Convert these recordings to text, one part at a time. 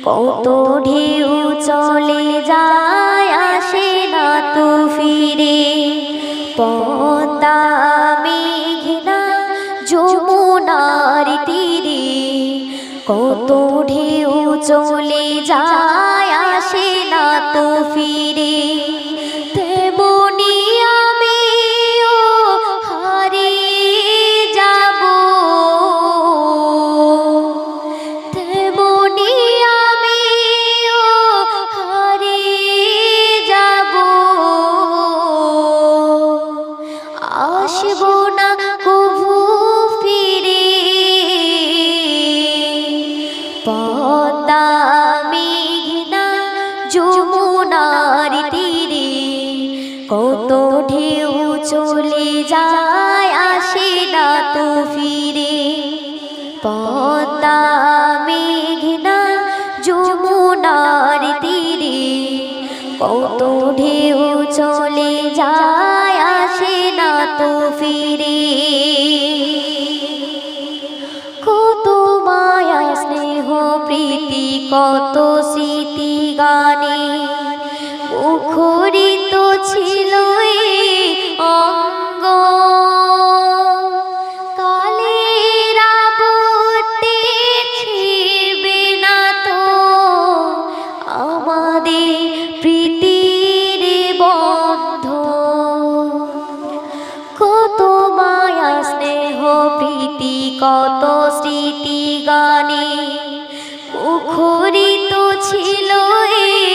কত ঢেউ চলে যায় আসে না তো ফিরে। পদ্মা মেঘনা যমুনার তীরে কত ঢেউ চলে যায় আসে না তো ফিরে। তেমনি আমিও হারিয়ে যাব, তেমনি আমিও হারিয়ে যাব। আসব না কভু ফিরে। পদ্মা মেঘনা যমুনার তীরে কত ঢেউ চলে যায় আসে না তো ফিরে। পদ্মা মেঘনা যমুনার তীরে কত ঢেউ চলে যায় আসে না তো ফিরে। কত মায়া স্নেহ প্রীতি কত স্মৃতি গানে মুখরিত ছিল এই অঙ্গ। কালের আবর্তে ছিড়বে না তো আমাদের প্রীতির বন্ধন। কত মায়া স্নেহ প্রীতি কত স্মৃতি গানে মুখরিত ছিল এই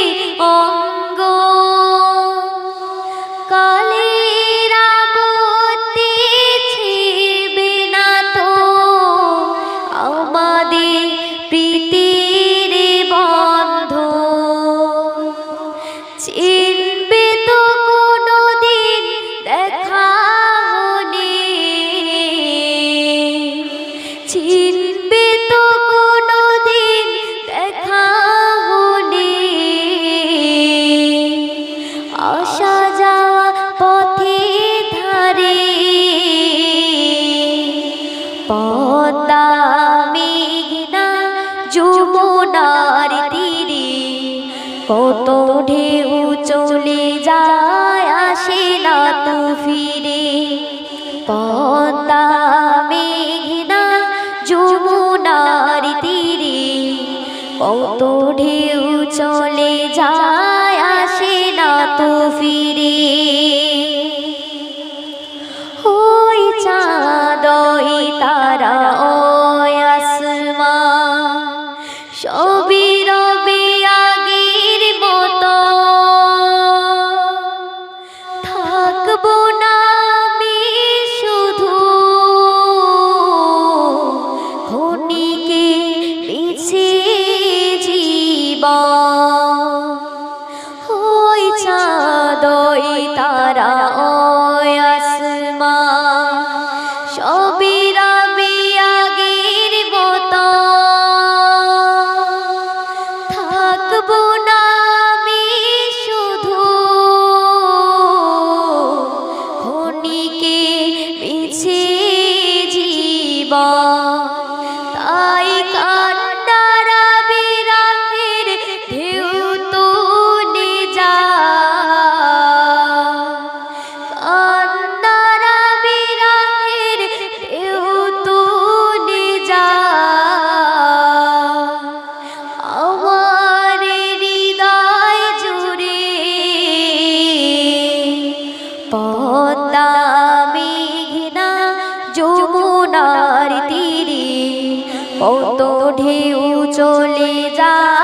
অঙ্গ। কালের আবর্তে ছিড়বে না তো আমাদের প্রীতির বন্ধন। চিনবে তো কোনোদিন দেখা হলে, চিনবে তো কোনোদিন দেখা হলে। আসা যাওয়া পথে ধারে পদ্মা মেঘনা যমুনার তীরে কত ঢেউ চলে যায় আসে না তো ফিরে। পদ্মা মেঘনা যমুনার তীরে কত ঢেউ চলে যায় আসে না তো ফিরে। ওই চাঁদ ওই তারা ওই আসমান সবই রবে আগের মতো। থাকবো না আমি শুধু ক্ষণিকে পিছে জীবন। ওই চাঁদ ওই তারা ওই আসমান সবই রবে আগের মতো। থাকবো না আমি শুধু ক্ষণিকে পিছে জীবন। তাই কান্নারা বিরহের ঢেউ তুলে যা, কান্নারা বিরহের ঢেউ তুলে যা। আমার হৃদয় জুড়ে পদ্মা মেঘনা যমুনার তীরে কত ঢেউ চলে যায়